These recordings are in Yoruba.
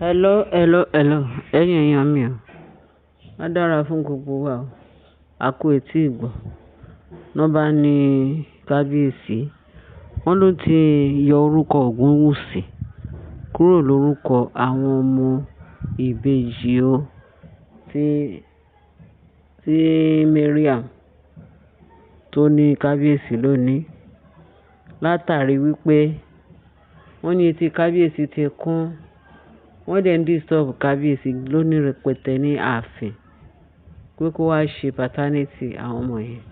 Hello, ẹ̀yin èèyàn mi o. Á dára fún gbogbo wa o. A kú etí ìgbọ́. Wọ́n bá ní kábíyèsí, wọ́n ló ti yọ orúkọ Ògúnwùsì kúrò lórúkọ àwọn ọmọ ìbejì o tí Mariam tó ní kábíyèsí lónìí. Látàrí wípé wọ́n ní etí kábíyèsí ti kún. Wọ́n dẹ̀ ń disturb kábíyèsí lónìí rẹpẹtẹ ní ààfin pé kó wá ṣe paternity àwọn ọmọ yẹn.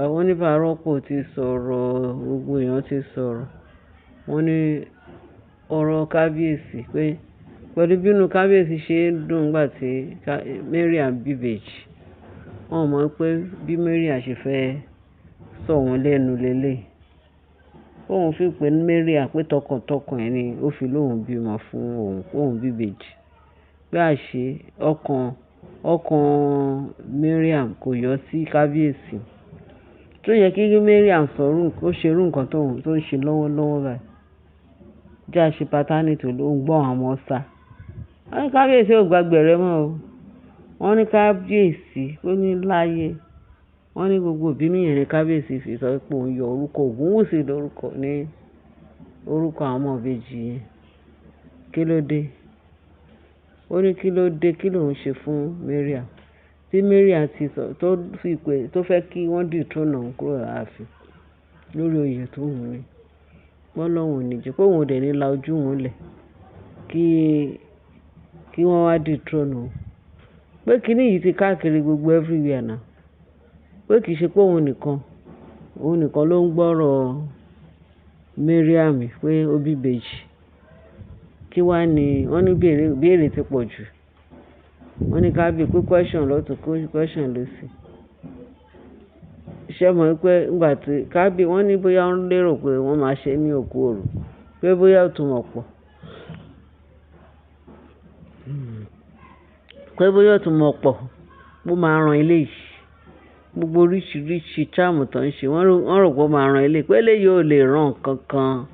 Àwọn oníbàárọ̀pọ̀ ti sọ̀rọ̀, gbogbo èèyàn ti sọ̀rọ̀. Wọ́n ní ọ̀rọ̀ kábíyèsí pé pẹ̀lú bínú kábíyèsí ṣe ń dùn nígbà tí Mariam bí ìbejì. Wọ́n mọ̀ pé bí Mariam ṣe fẹ́ sọ wọ́n lẹ́nu lélẹ̀. Òun fi pé Mariam pé tọkàntọkàn ẹ̀ ni ó fi lóhùn bímọ fún òun bí ìbejì. Bí àṣé ọkàn Mariam kò yọ sí kábíyèsí. Tó yẹ kí Mariam ó ṣerú nǹkan tó ń ṣe lọ́wọ́lọ́wọ́ báyìí. Jẹ́ àṣẹ paternity ló ń gbọ́n àwọn ọmọ sá. Wọ́n ní kábíyèsí ò gbàgbẹ̀rẹ̀ mọ́ o. Wọ́n ní kábíyèsí ó ní láyé. Wọ́n ní gbogbo ìbínú yẹn ní kábíyèsí fi sọ pé òun yọ orúkọ Ògúnwùsì ní orúkọ àwọn ọmọ ìbejì yẹn. Kí ló dé? Ó ní kí ló dé, kí lòun ṣe fún Mariam. Tí Mariam ti sọ tó fẹ́ kí wọ́n dethrone òun kúrò láàfin lórí oyè tó wù ní. Wọ́n lọ́hùn ò ní jẹ́ pé òun ò dẹ̀ ní la ojú òun lẹ̀ kí wọ́n wá dethrone òun. Pé kíní yìí ti káàkiri gbogbo everywhere náà. Pé kìí ṣe pé òun nìkan ló ń gbọ́rọ̀ Mariam pé ó bí ìbejì. Kí wá ní wọ́n ní béèrè ti pọ̀ jù. Wọ́n ní kábíyèsí pé question lọ́tùn question lósì. Iṣẹ́ mọ̀ pé nígbà tí kábíyèsí wọ́n ní bóyá wọ́n lérò pé wọ́n máa ṣe ní òkú òru. Pé bóyá ó tún mọ̀ pọ̀. Pé bóyá ó tún mọ̀ pọ̀ bó máa ran ilé yìí. Gbogbo oríṣiríṣi charm tó ń ṣe wọ́n rò pé ó máa ran ilé. Pé eléyìí ò lè ràn kankan.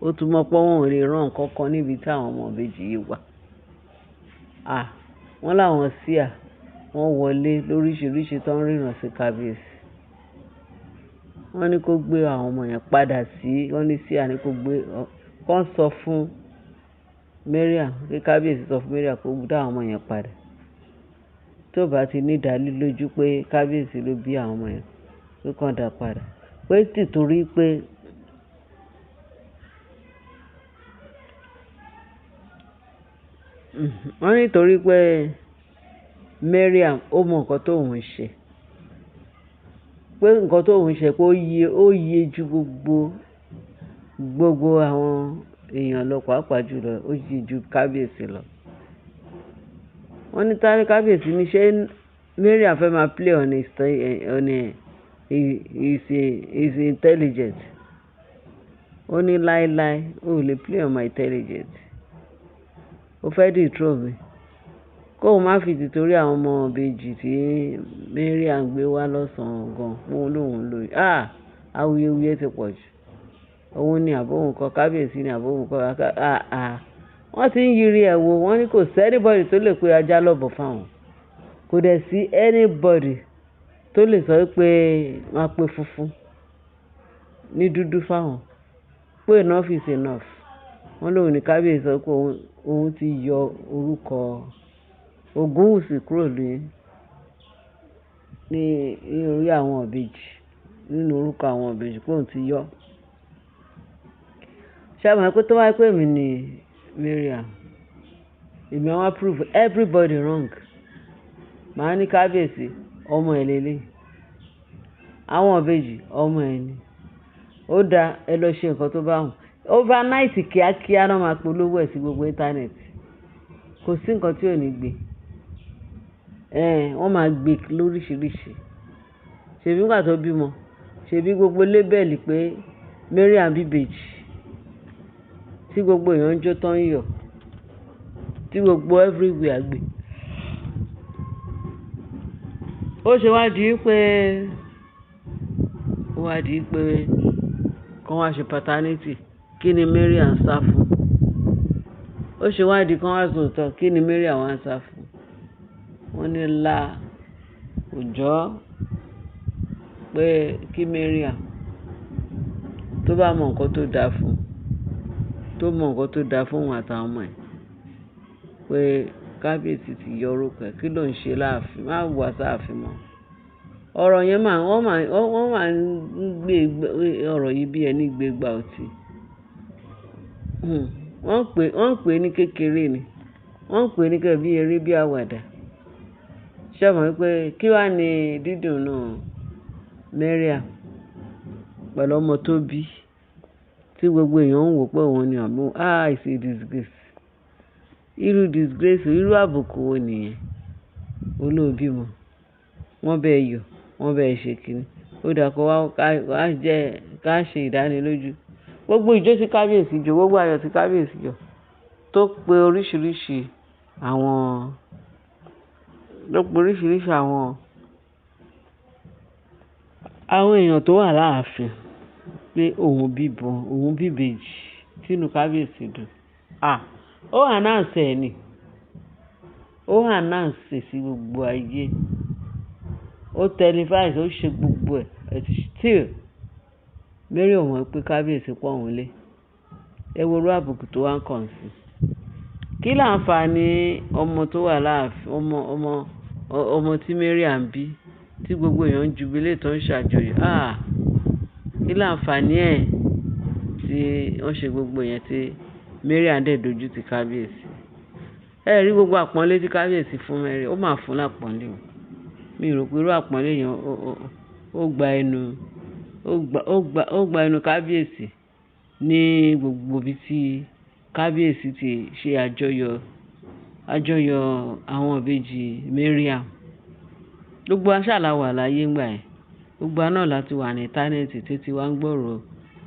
Ó tún mọ̀ pé wọn ò lè ràn kankan níbi tí àwọn ọmọ ìbejì yìí wà. Wọ́n láwọn síà wọ́n wọlé lóríṣiríṣi tó ń ríran sí kábíyèsí. Wọ́n ní kó gbé àwọn ọmọ yẹn padà wọ́n ní síà ní kó gbé kó sọ fún Mariam pé kábíyèsí sọ fún Mariam kó dá àwọn ọmọ yẹn padà. Tó bá ti ní ìdánilójú pé kábíyèsí ló bí àwọn ọmọ yẹn pé kán dá padà. Pé tìtorí pé wọ́n nítorí pé Mariam ó mọ nǹkan tó ń ṣe. Pé nǹkan tó ń ṣe pé ó yé ju gbogbo àwọn èèyàn lọ pàápàá jùlọ ó yé ju kábíyèsí lọ. Wọ́n ní tárí kábíyèsí ní ṣé Mariam fẹ́ máa play on his intelligent. Ó ní láéláé ó lè play on my intelligent. Ó fẹ́ dethrone mi. Kóun má fi tìtorí àwọn ọmọ ìbejì tí Mariam gbé wá lọ́sàn-án gan fún lóhùn lóyún. Awuyewuye ti pọ̀ jù. Òun ni àbóhùn kọ kábíyèsí ni àbóhùn kọ wọ́n ti ń yiri ẹ̀ wò. Wọ́n ní kò sí anybody tó lè pe ajá lọ́bọ̀ fáwọn. Kò dẹ̀ sí anybody tó lè sọ pé máa pe funfun ní dúdú fáwọn. Pé enough is enough. Wọ́n lóhùn ní kábíyèsí sọ pé òun ti yọ orúkọ Ògúnwùsì kúrò ní orí àwọn ìbejì nínú orúkọ àwọn ìbejì pé òun ti yọ. Ṣé àmọ́ pé tó wáyé pé èmi ni Mariam, èmi àwọn prove everybody wrong. Màá ní kábíyèsí ọmọ ẹ̀ lélẹ̀. Àwọn ìbejì ọmọ ẹ̀ ni. Ó dáa ẹ lọ ṣe nǹkan tó bá wù. Overnight kíákíá náà máa polówó ẹ̀ sí gbogbo íńtánẹ́ẹ̀tì. Kò sí nǹkan tí ò ní gbé. Wọ́n máa gbé lóríṣiríṣi. Ṣèbí nígbà tó bímọ. Ṣèbí gbogbo lébẹ̀lì pé Mariam bí ìbejì. Tí gbogbo èèyàn ń jó tán yọ̀. Tí gbogbo everywhere gbé. Ó ṣe wá di pé kán wá ṣe paternity. Kí ni Mariam sá fún? ó ṣe wádìí kan wá sòótọ́ kí ni Mariam wá ń sá fún wọ́n ní la òjọ́ pé kí Mariam tó bá mọ nǹkan tó dáa fún òun àtàwọn ọmọ ẹ̀ pé kábíyèsí ti yọ orúkọ ẹ̀ kí ló ń ṣe láàfin má wà sáàfin mọ́ ọ̀rọ̀ yẹn wọ́n máa ń gbé ọ̀rọ̀ yìí bí ẹni gbé gbà ọtí wọ́n ń pè ní kékeré ni wọ́n ń pè ní kẹ́ bí eré bí àwàdà ṣé mọ̀ pé kí wàá ní dídùn náà Mariam pẹ̀lú ọmọ tó bí tí gbogbo èèyàn ń wò pé òun ni àbúrò it's a disgrace irú àbùkù wo nìyẹn olóòbí mọ wọ́n bẹ́ẹ̀ yọ wọ́n bẹ́ẹ̀ ṣe kínní ó dà kó ká ṣe ìdánilójú gbogbo ìjó tí kábíyèsí jó gbogbo ayọ̀ tí kábíyèsí yọ tó pe oríṣiríṣi àwọn èèyàn tó wà láàfin pé òun bíbejì tínú kábíyèsí dùn ó announce ẹ̀ ni ó announce sí gbogbo ayé ó televise ó ṣe gbogbo ẹ̀ still Mary ò mọ̀ pé kábíyèsí pọ̀ òun lé ẹ wo orú àbùkù tó wá ń kàn sí kí láǹfààní ọmọ tó wà láàfin ọmọ tí Mariam bí tí gbogbo èèyàn ń jubilé tó ń ṣàjọyọ̀ kí láǹfààní ẹ̀ tí wọ́n ṣe gbogbo yẹn tí Mariam dẹ̀ dojú ti kábíyèsí ẹ rí gbogbo àpọ́nlé tí kábíyèsí fún Mary ó máa fún lápọ́nlé o mi rò pé irú àpọ́nlé yẹn ó gba ẹnu kábíyèsí ní gbogbo ibi tí kábíyèsí ti ṣe àjọyọ̀ àwọn ìbejì Mariam gbogbo aṣáàlà wà láyé ńgbà yẹn gbogbo náà láti wà ní íńtánẹ́ẹ̀tì títí wá ń gbọ́rọ̀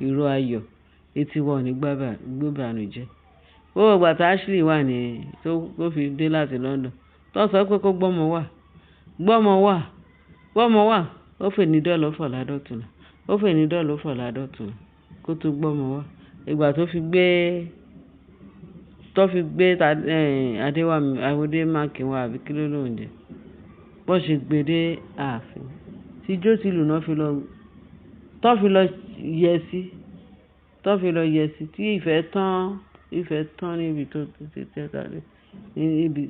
ìró ayọ̀ etí wọ̀ ní gbọ́bànújẹ́ gbogbo ìgbà tí Ashley wà ní tó fi dé láti London tó sọ pé kó gbọ́mọ wà ó fè ní dọ́ọ̀lù fọ̀ládọ́tùnà kó tó gbọ́mọ wá ìgbà tó fi gbé Adémákin wá àbí kí ló lóun jẹ bó ṣe gbé dé ààfin tí jó ti lù náà tó fi lọ yẹ sí tí ìfẹ́ tán níbi tó ti tẹ́ta lé níbi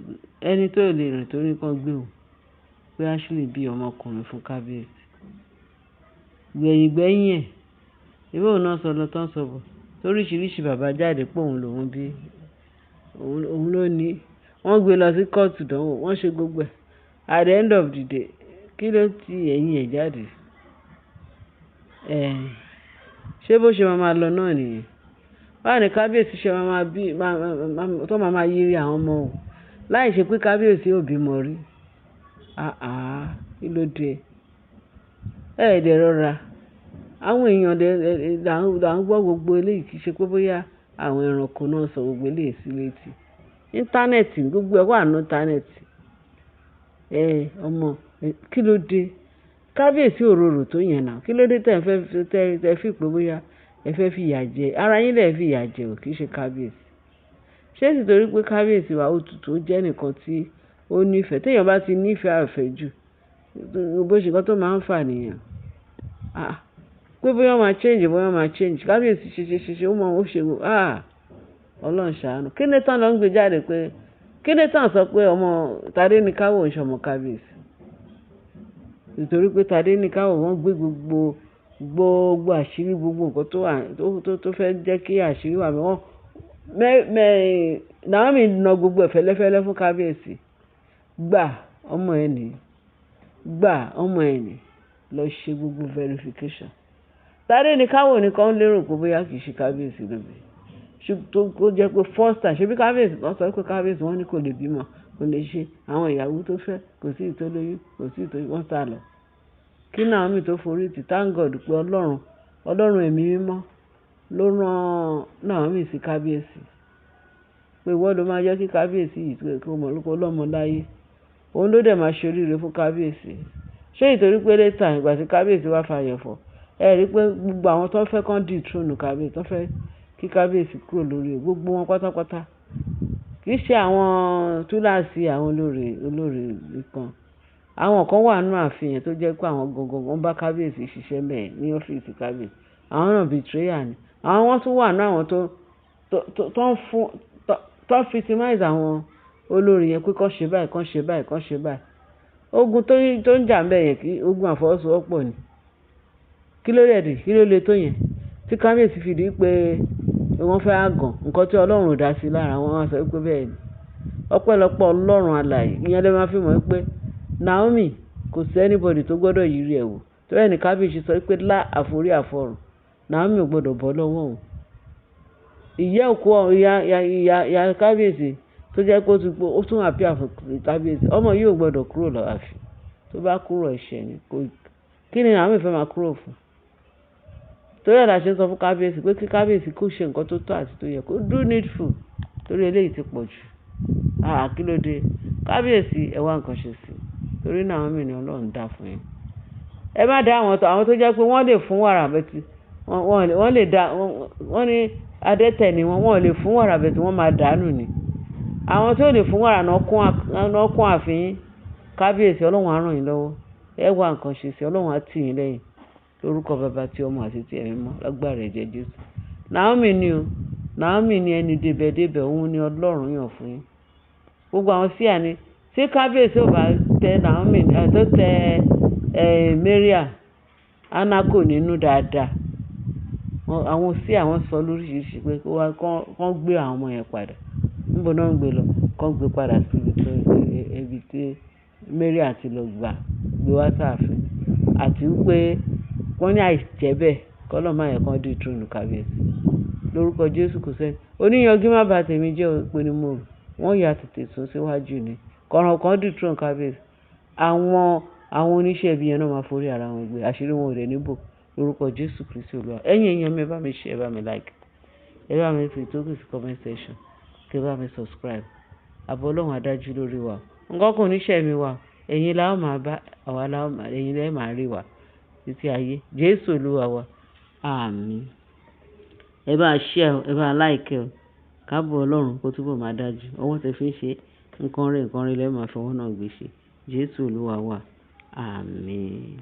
ẹni tó lè rìn torí kan gbé o pé Ashley bí ọmọkùnrin fún kábíyèsí gbẹ̀yìn ẹ̀ ìwé òun náà sọ lọ tán sọ bọ̀ toríṣiríṣi bàbá jáde pé òun lòun bí òun ló ní wọ́n gbé lọ sí kóòtù dánwò wọ́n ṣe gbogbo ẹ̀ at the end of the day kí ló ti ẹ̀yìn ẹ̀ jáde ṣé bó ṣe máa lọ náà nìyẹn báwo ni kábíyèsí ṣe máa yírí àwọn ọmọ o láì ṣe pé kábíyèsí ò bímọ rí kí ló dé ẹ̀ẹ́dẹ̀ rọra àwọn èèyàn là ń gbọ́ gbogbo eléyìí kì í ṣe pé bóyá àwọn ẹranko náà sọ gbogbo eléyìí sí létí íńtánẹ́ẹ̀tì gbogbo ẹ̀ wà ní íńtánẹ́ẹ̀tì ọmọ kí ló dé kábíyèsí òróró tó yẹn náà kí ló dé tẹ́ fi pé bóyá ẹ fẹ́ fìyà jẹ ara yín lẹ̀ fìyà jẹ ò kì í ṣe kábíyèsí ṣé sì torí pé kábíyèsí wa ó tutù ó jẹ́ nìkan tí ó nífẹ̀ẹ́ téèyàn bá ti nífẹ̀ẹ́ àfẹ́jù bó ṣe kọ́ tó máa ń fà nìyẹn pé bóyá máa change kábíyèsí ṣe ó mọ ó ṣe ọlọ́run ṣàánú kí ní tán lọ ń gbé jáde pé kí ní tán sọ pé ọmọ Tadéníkáwò ń ṣọmọ kábíyèsí nítorí pé Tadéníkáwò wọ́n gbé gbogbo àṣírí gbogbo nǹkan tó fẹ́ jẹ́ kí àṣírí wà wọ́n Naomi na gbogbo ẹ̀ fẹ́lẹ́fẹ́lẹ́ fún kábíyèsí gbà ọmọ ẹ̀ ní lọ ṣe gbogbo verification Tadéníkáwò nìkan lérò pé bóyá kì í ṣe kábíyèsí lóbi tó jẹ́ pé first time ṣe bí kábíyèsí kan sọ pé kábíyèsí wọ́n ní kò lè bímọ kò lè ṣe àwọn ìyàwó tó fẹ́ kò sí ìtọ́lóyún kò sí ìtọ́lóyún wọ́n sá lọ kí Naomi tó forí tì thank God pé ọlọ́run ẹ̀mí mímọ́ ló rán Naomi sí kábíyèsí pé ìwọ ló máa jẹ́ kí kábíyèsí yìí kó mọ̀ lóko ọlọ́mọ láyé òun ló dẹ̀ máa ṣe oríire fún kábíyèsí ṣé ìtorí pé létà ìgbà tí kábíyèsí wá fàyẹ̀ fọ̀ ẹ rí pé gbogbo àwọn tó fẹ́ kán dì trúnù kábíyèsí tó fẹ́ kí kábíyèsí kúrò lórí gbogbo wọn pátápátá kì í ṣe àwọn túláàsì àwọn olórí nìkan. Àwọn kan wà nínú ààfin yẹn tó jẹ́ pé àwọn gangan wọ́n bá kábíyèsí ṣiṣẹ́ ńbẹ̀ ní ọ́fíìsì kábíyèsí. Àwọn náà betrayer ni. Àwọn wọ́n tún wà nínú àwọn tó ń victimize àwọn olórí yẹn pé kán ṣe báyìí, kán ṣe báyìí, kán ṣe báyìí. Ogun tó ń jà ńbẹ̀ yẹn kí ogun àfọwọ́sowọ́pọ̀ ni. Kí ló dẹ̀ dé? Kí ló le tó yẹn? Tí kábíyèsí fi di pé wọ́n fẹ́ àgàn, nǹkan tí Ọlọ́run ò dá sí lára wọn wá sọ pé bẹ́ẹ̀ ni. Ọpẹ́lọpẹ́ Ọlọ́run alààyè. Ìyẹn lẹ máa fi mọ̀ pé Naomi kò sí anybody tó gbọ́dọ̀ yírí ẹ̀ wò. Torí ẹ̀ ní kábíyèsí sọ pé lá àforí àfọ̀rùn. Naomi ò gbọ́dọ̀ bọ́ lọ́wọ́ òun. Ìyá kábíyèsí tó jẹ́ pé ó tún àpíà fún kábíyèsí. Ọmọ yìí ò gbọ́dọ̀ kúrò láàfin. Tó bá kúrò ẹ̀ṣẹ̀ ni. Kí ni Naomi fẹ́ máa kúrò fún? Torí ẹ̀ la ṣe ń sọ fún kábíyèsí pé kí kábíyèsí kó ṣe nǹkan tó tọ́ àti tó yẹ, kó do needful. Torí eléyìí ti pọ̀ jù. Kí ló dé? Kábíyèsí ẹ wá nǹkan ṣe sí i. Torí Naomi ni Ọlọ́run dá fún yín. Ẹ má dá àwọn tó jẹ́ pé wọ́n lè fún wàrà bẹ́tì. Wọ́n ní adẹ́tẹ̀ ni wọ́n lè fún wàrà bẹ́tì wọ́n máa dànù ni. Àwọn tí ò lè fún wàrà náà kún ààfin yín. Kábíyèsí Ọlọ́run á ràn yín lọ́wọ́. Ẹ wá nǹkan ṣe sí i. Ọlọ́run á tì yín lẹ́yìn. Lórúkọ Baba tí Ọmọ àti ti Ẹ̀mí Mímọ́ lágbára ẹ̀jẹ̀ Jésù. Naomi ni ẹni débẹ̀débẹ̀, òun ni Ọlọ́run yàn fún yín. Gbogbo àwọn síà ni tí kábíyèsí ò bá tẹ Naomi tó tẹ Maria anako nínú dáadáa. Àwọn síà wọ́n sọ lóríṣiríṣi pé kán gbé àwọn ọmọ yẹn padà. Níbo náà ń gbé lọ? Kán gbé padà sí ibi tí Maria ti lọ gbé wá sáàfin. Àti wípé wọ́n ní àìjẹ́ bẹ́ẹ̀ kọ́lọ́ máa yẹ kán dé tróònù kábíyèsí. Lórúkọ Jésù kò sẹ́ni. Oníyanjú má bà tèmi jẹ́ pé ni mo rò. Wọ́n yà tètè sún síwájú ni. Kọ̀ràn kan dé tróònù kábíyèsí. Àwọn oníṣẹ́ ibi yẹn náà máa forí ara wọn gbé. Àṣírí wọn ò dẹ̀ níbò. Lórúkọ Jésù Kristi Olúwa. Ẹ̀yin èèyàn mi ẹ bá mi share, ẹ bá mi like. Ẹ bá mi fi ìtókù sí comment section. Kí ẹ bá mi subscribe. Ààbò Ọlọ́run á dájú lórí wa. Nǹkan kò ní ṣẹ́ mi wá. Ẹ̀yin la ó máa bá, ẹ̀yin lẹ́ máa rí wa títí ayé. Jésù Olúwa wa. Àmín. Ẹ bá share, ẹ bá like ẹ. Káàbọ̀ Ọlọ́run kó túbọ̀ máa dájú. Ọwọ́ tẹ fi ń ṣe nǹkan rẹ̀ lẹ́ máa fọwọ́ náà gbé ṣe. Jésù Olúwa wa. Àmín.